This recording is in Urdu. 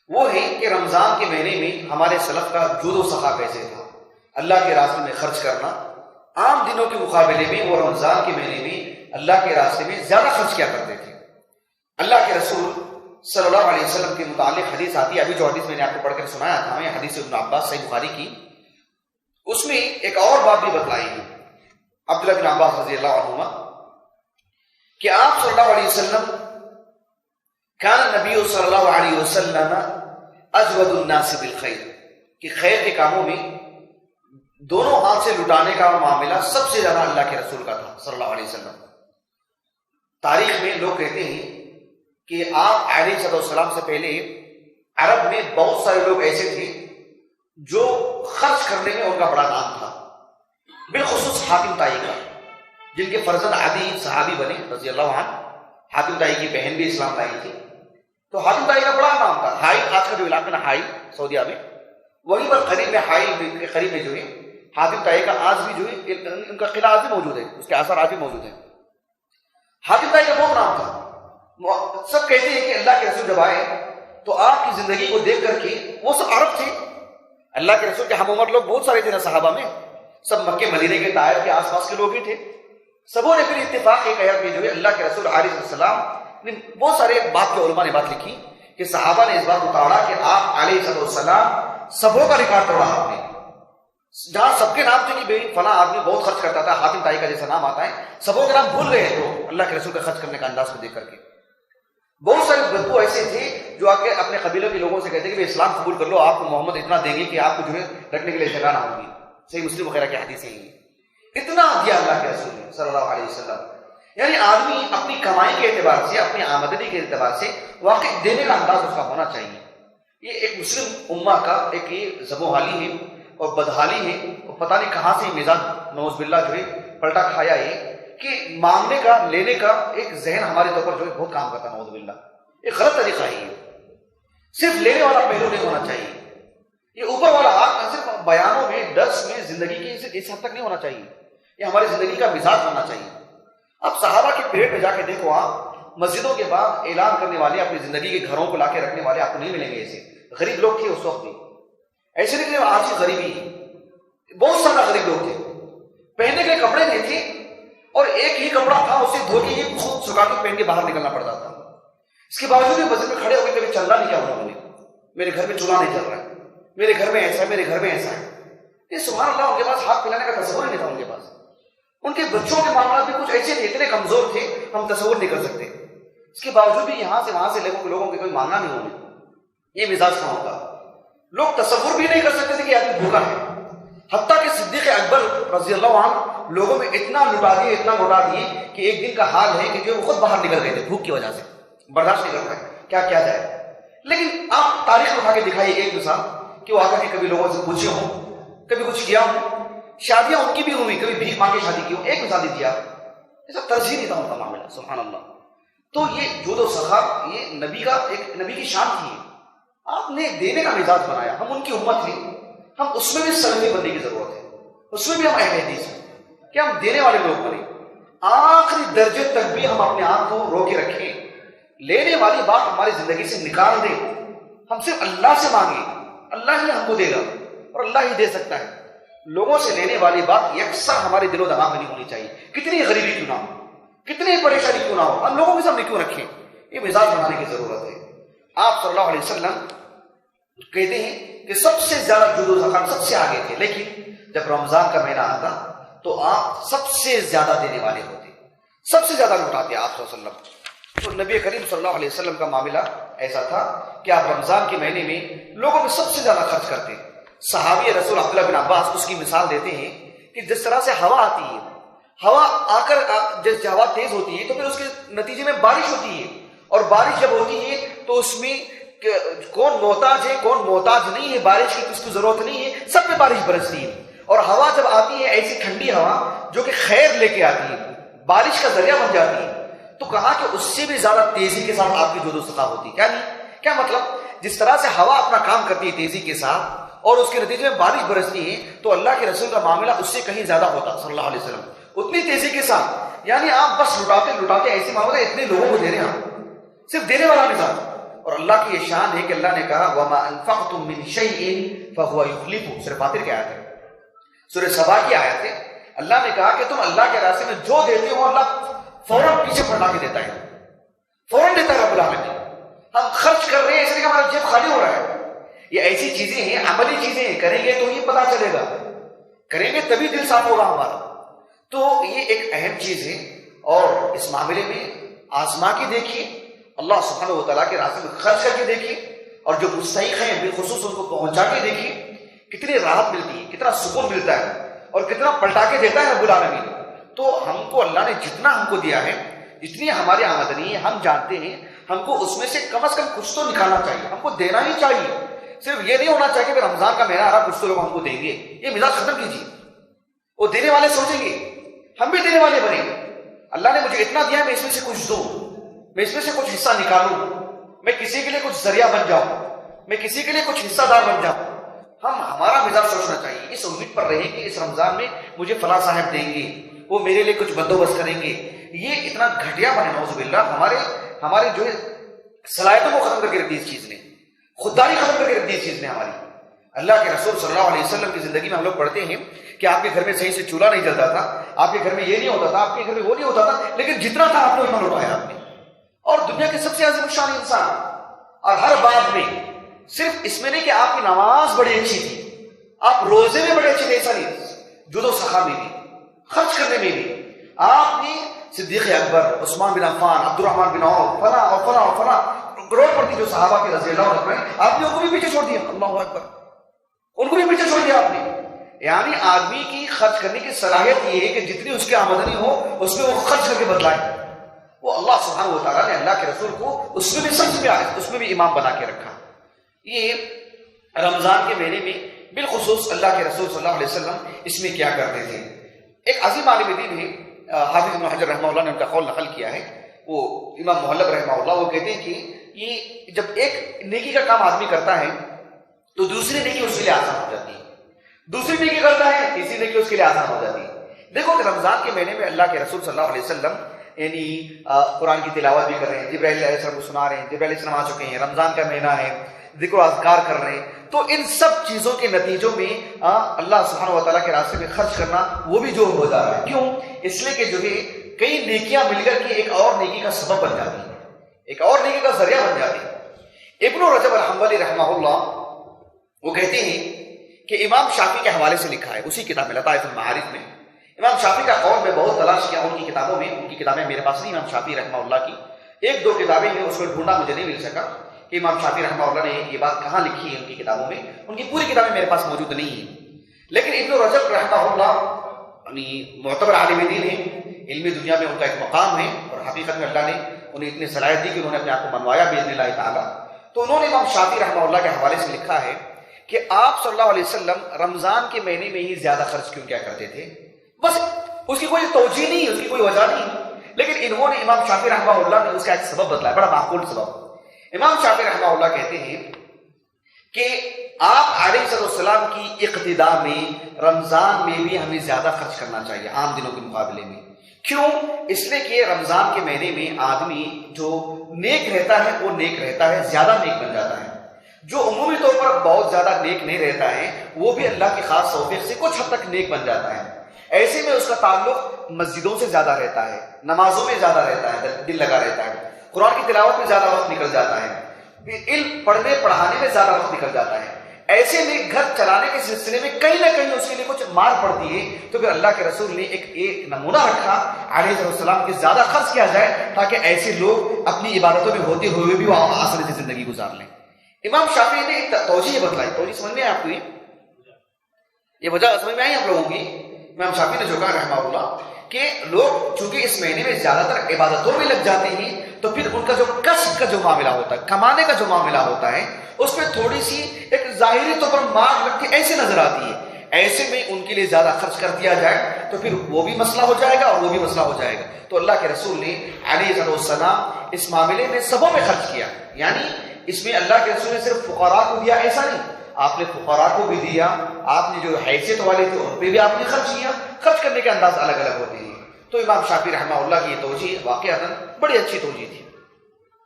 وہ ہے کہ رمضان کے مہینے میں ہمارے سلف کا جود و سخا کیسے تھا، اللہ کے راستے میں خرچ کرنا عام دنوں کے مقابلے میں وہ رمضان کے مہینے میں اللہ کے راستے میں زیادہ خرچ کیا کرتے تھے۔ اللہ کے رسول صلی اللہ علیہ وسلم کے متعلق حدیث آتی ہے، ابھی جو حدیث میں نے آپ کو پڑھ کر سنایا تھا، یہ حدیث ابن عباس صحیح بخاری کی، اس میں ایک اور بات بھی بتلائی ہے عبداللہ بن عباس رضی اللہ عنہما کہ آپ صلی اللہ علیہ وسلم کان نبی صلی اللہ علیہ وسلم اجود الناس بالخیر، کہ خیر کے کاموں میں دونوں ہاتھ سے لٹانے کا معاملہ سب سے زیادہ اللہ کے رسول کا تھا صلی اللہ علیہ وسلم۔ تاریخ میں لوگ کہتے ہیں کہ آپ علیہ السلام سے پہلے عرب میں بہت سارے لوگ ایسے تھے جو خرچ کرنے میں ان کا بڑا نام تھا، بالخصوص حاتم طائی کا، جن کے فرزند عدی صحابی بنے رضی اللہ عنہ۔ حاتم طائی کی بہن بھی اسلام لائی تھی، تو حاتم طائی کا بڑا نام تھا۔ ہائی، آج کا جو علاقہ نا ہائی سعودیہ میں، وہیں پر قریب میں ہائی کے قریب میں جو ہے حاتم طائی کا آج بھی جو ہے ان کا قلعہ آج بھی موجود ہے، اس کے آثار آج بھی موجود ہیں۔ حاتم طائی کا بہت نام تھا، سب کہتے ہیں کہ اللہ کے رسول جب آئے تو آپ کی زندگی کو دیکھ کر کے، وہ سب عرب تھے، اللہ کے رسول کے ہم عمر لوگ بہت سارے تھے نا صحابہ میں، سب مکے مدینے کے طائف کے آس پاس کے لوگ ہی تھے۔ سبوں نے پھر اتفاق یہ کہا کہ جو ہے اللہ کے رسول علیہ السلام نے بہت سارے بات کے علماء نے بات لکھی کہ صحابہ نے اس بات کو توڑا کہ آپ علیہ السلام سبوں کا ریکارڈ توڑا آپ نے، جہاں سب کے نام تھے کہ بھائی فلاں آدمی بہت خرچ کرتا تھا، حاتم طائی کا جیسا نام آتا ہے، سبوں کے نام بھول گئے تو اللہ کے رسول کا خرچ کرنے کا انداز کو دیکھ کر کے۔ بہت سارے بدبو ایسے تھے جو آ کے اپنے قبیلوں کے لوگوں سے کہتے کہ اسلام قبول کر لو، آپ کو محمد اتنا دیں گے کہ آپ کو جو ہے رکھنے کے لیے جگہ نہ ہوگی۔ صحیح مسلم وغیرہ کی حدیث ہے، اتنا دیا اللہ کے رسول نے صلی اللہ علیہ وسلم۔ یعنی آدمی اپنی کمائی کے اعتبار سے، اپنی آمدنی کے اعتبار سے واقعی دینے کا انداز اس کا ہونا چاہیے۔ یہ ایک مسلم امہ کا ایک یہ زبوں حالی ہے اور بدحالی ہے، اور پتہ نہیں کہاں سے مزاج نعوذ باللہ جو ہے پلٹا کھایا ہے کہ مانگنے کا، لینے کا ایک ذہن ہمارے طور پر جو ہے بہت کام کرتا ہے، نعوذ باللہ۔ ایک غلط طریقہ ہے، صرف لینے والا پہلو نہیں ہونا چاہیے، یہ اوپر والا ہاتھ صرف بیانوں میں، درس میں، زندگی کے اس حد تک نہیں ہونا چاہیے، یہ ہماری زندگی کا مزاج ہونا چاہیے۔ اب صحابہ کے پیریڈ میں جا کے دیکھو، آپ مسجدوں کے بعد اعلان کرنے والے، اپنی زندگی کے گھروں کو لا کے رکھنے والے آپ کو نہیں ملیں گے۔ ایسے غریب لوگ تھے اس وقت بھی، ایسے نہیں کہ آج کی غریبی ہے، بہت سارا غریب لوگ تھے، پہننے کے کپڑے نہیں تھے، اور ایک ہی کپڑا تھا، اسے دھو کے یہ خود سکھا کے پہن کے باہر نکلنا پڑتا تھا۔ اس کے باوجود بھی مسجد میں کھڑے ہو کے کبھی چل رہا نہیں کیا انہوں نے، میرے گھر میں چولہا نہیں چل رہا ہے، میرے گھر میں ایسا ہے، میرے گھر میں ایسا ہے۔ یہ سبحان اللہ، ان کے پاس ہاتھ پھیلانے کا تصور نہیں تھا، ان کے پاس، ان کے بچوں کے معاملات بھی کچھ ایسے تھے، اتنے کمزور تھے ہم تصور نہیں کر سکتے۔ اس کے باوجود بھی یہاں سے وہاں سے لوگوں کے کوئی مانگنا نہیں ہونے، یہ مزاج کہاں ہوگا؟ لوگ تصور بھی نہیں کر سکتے تھے کہ آدمی بھوکا ہے، حتیٰ کہ صدیق اکبر رضی اللہ عنہ لوگوں میں اتنا لٹا دیے، اتنا لٹا دیے کہ ایک دن کا حال ہے کہ جو وہ خود باہر نکل گئے تھے بھوک کی وجہ سے، برداشت نہیں کر پائے، کیا کیا جائے۔ لیکن آپ تاریخ اٹھا کے دکھائیے ایک مثال کہ وہ آ کر کے کبھی لوگوں سے پوچھے ہوں، کبھی کچھ کیا ہوں، شادیاں ان کی بھی ہوئی، کبھی بھیک مانگ کے شادی کی ہو، ایک مثال دیجیے آپ، ایسا ترجیح نہیں تھا ان کا معاملہ، سبحان اللہ۔ تو یہ جود و سخا یہ نبی کا، ایک نبی کی شان تھی، آپ نے دینے کا مزاج بنایا۔ ہم ان کی امت ہیں، ہم اس میں بھی سلمی بننے کی ضرورت ہے، اس میں بھی ہم اہل حدیث ہیں کہ ہم دینے والے لوگ بنے، آخری درجے تک بھی ہم اپنے آپ کو رو کے رکھیں، لینے والی بات ہماری زندگی سے نکال دیں، ہم صرف اللہ سے مانگیں، اللہ ہی ہم کو دے گا اور اللہ ہی دے سکتا ہے۔ لوگوں سے لینے والی بات یکساں ہمارے دل و دماغ میں نہیں ہونی چاہیے، کتنی غریبی کیوں نہ ہو، کتنی پریشانی کیوں نہ ہو، ہم لوگوں کے سامنے کیوں رکھیں، یہ مزاج بنانے کی ضرورت ہے۔ آپ صلی اللہ علیہ وسلم کہتے ہیں کہ سب سے زیادہ جود و سخا سب سے آگے تھے، لیکن جب رمضان کا مہینہ آتا تو آپ سب سے زیادہ دینے والے ہوتے، سب سے زیادہ لوٹاتے آپ صلی اللہ علیہ وسلم۔ تو نبی کریم صلی اللہ علیہ وسلم کا معاملہ ایسا تھا کہ آپ رمضان کے مہینے میں لوگوں میں سب سے زیادہ خرچ کرتے۔ صحابی رسول عبداللہ بن عباس اس کی مثال دیتے ہیں کہ جس طرح سے ہوا آتی ہے، ہوا آ کر جس ہوا تیز ہوتی ہے تو پھر اس کے نتیجے میں بارش ہوتی ہے، اور بارش جب ہوتی ہے تو اس میں کون محتاج ہے کون محتاج نہیں ہے، بارش کی کس کو ضرورت نہیں ہے، سب پہ بارش برستی ہے۔ اور ہوا جب آتی ہے ایسی ٹھنڈی ہوا جو کہ خیر لے کے آتی ہے، بارش کا ذریعہ بن جاتی ہے، تو کہا کہ اس سے بھی زیادہ تیزی کے ساتھ آپ کی جود و سخا ہوتی ہے۔ کیا مطلب؟ جس طرح سے ہوا اپنا کام کرتی ہے تیزی کے ساتھ اور اس کے نتیجے میں بارش برستی ہے، تو اللہ کے رسول کا معاملہ اس سے کہیں زیادہ ہوتا صلی اللہ علیہ وسلم، اتنی تیزی کے ساتھ۔ یعنی آپ بس لٹاتے لٹاتے ایسے معاملے اتنے لوگوں کو دے رہے ہیں، آپ صرف دینے والا مزاج، اور اللہ کی یہ شان ہے کہ اللہ نے کہا وَمَا أَنفَقْتُم مِّن شَيْءٍ فَهُوَ يُخْلِفُهُ، سورہ فاطر کی آیت ہے، سورہ سبا کی آیت ہے۔ اللہ نے کہا کہ تم اللہ کے راستے میں جو دیتے ہو اللہ فوراً پیچھے پلٹا کے دیتا ہے، فوراً دیتا ہے رب العالمین۔ ہم خرچ کر رہے ہیں اس لیے کہ ہمارا جیب خالی ہو رہا ہے، یہ ایسی چیزیں ہیں، عملی چیزیں ہیں، کریں گے تو ہی پتا چلے گا، کریں گے تبھی دل صاف ہوگا ہمارا۔ تو یہ ایک اہم چیز ہے، اور اس معاملے میں آزما کے دیکھیے، اللہ سبحانہ و تعالیٰ کے راستے میں خرچ کر کے دیکھیے، اور جو مستحق ہیں بالخصوص ان کو پہنچا کے دیکھیے، کتنی راحت ملتی ہے، کتنا سکون ملتا ہے، اور کتنا پلٹا کے دیتا ہے رب العالمین۔ تو ہم کو اللہ نے جتنا ہم کو دیا ہے، جتنی ہماری آمدنی ہے، ہم جانتے ہیں ہم کو اس میں سے کم از کم کچھ تو نکالنا چاہیے، ہم کو دینا ہی چاہیے۔ صرف یہ نہیں ہونا چاہیے کہ رمضان کا مہینہ آ رہا کچھ تو لوگ ہم کو دیں گے، یہ مزاج ختم کیجیے۔ وہ دینے والے سوچیں گے ہم بھی دینے والے بنیں گے، اللہ نے مجھے اتنا دیا ہے میں اس میں سے کچھ دوں، میں اس میں سے کچھ حصہ نکالوں، میں کسی کے لیے کچھ ذریعہ بن جاؤں، میں کسی کے لیے کچھ حصہ دار بن جاؤں۔ ہمارا مزاج سوچنا چاہیے، اس امید پر رہیں کہ اس رمضان میں مجھے فلاں صاحب دیں گے، وہ میرے لیے کچھ بندوبست کریں گے۔ یہ اتنا گھٹیا بنے نعوذ باللہ، ہمارے جو ہے صلاحیتوں کو ختم کر کے رکھ دی اس چیز نے، خودداری ختم کر کے رکھ دی اس چیز نے ہماری۔ اللہ کے رسول صلی اللہ علیہ وسلم کی زندگی میں ہم لوگ پڑھتے ہیں کہ آپ کے گھر میں صحیح سے چولہا نہیں جلتا تھا، آپ کے گھر میں یہ نہیں ہوتا تھا، آپ کے گھر میں وہ نہیں ہوتا تھا، لیکن جتنا تھا آپ نے اتنا لوٹایا آپ نے، اور دنیا کے سب سے عظیم الشان انسان، اور ہر بات میں صرف اس میں نہیں کہ آپ کی نماز بڑی اچھی تھی، آپ روزے میں بڑے اچھے تھے، ایسا نہیں، جود و سخا میں بھی، خرچ کرنے میں بھی آپ نے صدیق اکبر، عثمان بن عفان، عبد الرحمن بن عوف، فلاں اور فلاں اور فلاں کروڑ پتی جو صحابہ کے رضی اللہ عنہ، آپ نے ان کو بھی پیچھے چھوڑ دیا، اللہ اکبر، ان کو بھی پیچھے چھوڑ دیا آپ نے۔ یعنی آدمی کی خرچ کرنے کی صلاحیت یہ ہے کہ جتنی اس کی آمدنی ہو اس میں وہ خرچ کر کے بدلائے۔ وہ اللہ سبحانہ و تعالیٰ نے اللہ کے رسول کو اس میں بھی سب سے اس میں بھی امام بنا کے رکھا۔ یہ رمضان کے مہینے میں بالخصوص اللہ کے رسول صلی اللہ علیہ وسلم اس میں کیا کرتے تھے۔ ایک عظیم عالم دین ہے، حافظ ابن حجر رحمہ اللہ نے ان کا قول نقل کیا ہے، وہ امام محلب رحمہ اللہ، وہ کہتے ہیں کہ یہ جب ایک نیکی کا کام آدمی کرتا ہے تو دوسری نیکی اس کے لیے آسان ہو جاتی ہے، دوسری نیکی کرتا ہے تیسری نیکی اس کے لیے آسان ہو جاتی ہے۔ دیکھو کہ رمضان کے مہینے میں اللہ کے رسول صلی اللہ علیہ وسلم یعنی قرآن کی تلاوت بھی کر رہے ہیں، جبرائیل علیہ السلام کو سنا رہے ہیں، جبرائیل علیہ السلام آ چکے ہیں، رمضان کا مہینہ ہے، ذکر و اذکار کر رہے ہیں، تو ان سب چیزوں کے نتیجوں میں اللہ سبحانہ و تعالیٰ کے راستے میں خرچ کرنا وہ بھی جو ہو جا رہا ہے۔ کیوں؟ اس لیے کہ جو ہے کئی نیکیاں مل کر کے ایک اور نیکی کا سبب بن جاتی ہے، ایک اور نیکی کا ذریعہ بن جاتی ہے۔ ابن رجب الحنبلی رحمہ اللہ وہ کہتے ہیں کہ امام شافعی کے حوالے سے لکھا ہے اسی کتاب میں لطائف المعارف میں، امام شافعی کا قول میں بہت تلاش کیا ان کی کتابوں میں، ان کی کتابیں میرے پاس نہیں، امام شافعی رحمہ اللہ کی ایک دو کتابیں ہیں، اس کو ڈھونڈا مجھے نہیں مل سکا کہ امام شافعی رحمہ اللہ نے یہ بات کہاں لکھی ہے ان کی کتابوں میں، ان کی پوری کتابیں میرے پاس موجود نہیں ہیں۔ لیکن ابن رجب رحمہ اللہ یعنی معتبر عالم دین ہے، علمی دنیا میں ان کا ایک مقام ہے، اور حقیقت میں اللہ نے انہیں اتنی صلاحیت دی کہ انہوں نے اپنے آپ کو منوایا باذن اللہ تعالیٰ۔ تو انہوں نے امام شافعی رحمہ اللہ کے حوالے سے لکھا ہے کہ آپ صلی اللہ علیہ وسلم رمضان کے مہینے میں ہی زیادہ خرچ کیوں کیا کرتے تھے، بس اس کی کوئی توجہ نہیں، اس کی کوئی وجہ نہیں، لیکن انہوں نے امام شافعی رحمہ اللہ نے اس کا ایک سبب بتلایا، بڑا معقول سبب۔ امام شافعی رحمہ اللہ کہتے ہیں کہ آپ علیہ السلام کی اقتدا میں رمضان میں بھی ہمیں زیادہ خرچ کرنا چاہیے عام دنوں کے مقابلے میں۔ کیوں؟ اس لیے کہ رمضان کے مہینے میں آدمی جو نیک رہتا ہے وہ نیک رہتا ہے، زیادہ نیک بن جاتا ہے، جو عمومی طور پر بہت زیادہ نیک نہیں رہتا ہے وہ بھی اللہ کی خاص توفیق سے کچھ حد تک نیک بن جاتا ہے۔ ایسے میں اس کا تعلق مسجدوں سے زیادہ رہتا ہے، نمازوں میں زیادہ رہتا ہے، دل لگا رہتا ہے، قرآن کی تلاوت میں زیادہ وقت نکل جاتا ہے، علم پڑھنے پڑھانے میں زیادہ وقت نکل جاتا ہے۔ ایسے میں گھر چلانے کے سلسلے میں کہیں نہ کہیں اس کے لیے کچھ مار پڑتی ہے، تو پھر اللہ کے رسول نے ایک نمونہ رکھا علیہ السلام کے زیادہ خرچ کیا جائے تاکہ ایسے لوگ اپنی عبادتوں میں ہوتے ہوئے بھی وہ آسانی سے زندگی گزار لیں۔ امام شافعی نے ایک توجہ بتلائی، توجہ سمجھ میں آئی آپ کو؟ یہ وجہ سمجھ میں آئی آپ لوگوں کی؟ امام شافعی نے جو کہا رحمہ اللہ کہ لوگ چونکہ اس مہینے میں زیادہ تر عبادتوں میں لگ جاتے ہیں تو پھر ان کا جو کسب کا جو معاملہ ہوتا ہے، کمانے کا جو معاملہ ہوتا ہے، اس میں تھوڑی سی ایک ظاہری طور پر مار لگتی ایسے نظر آتی ہے۔ ایسے میں ان کے لیے زیادہ خرچ کر دیا جائے تو پھر وہ بھی مسئلہ ہو جائے گا اور وہ بھی مسئلہ ہو جائے گا۔ تو اللہ کے رسول نے علیہ السلام اس معاملے میں سبوں میں خرچ کیا، یعنی اس میں اللہ کے رسول نے صرف فقراء کو دیا ایسا نہیں، آپ نے فقراء کو بھی دیا، آپ نے جو حیثیت والے تھے ان پہ بھی آپ نے خرچ کیا۔ خرچ کرنے کے انداز الگ الگ ہوتے ہیں۔ تو امام شافعی رحمہ اللہ کی یہ توجہ واقعتاً بڑی اچھی توجہ تھی۔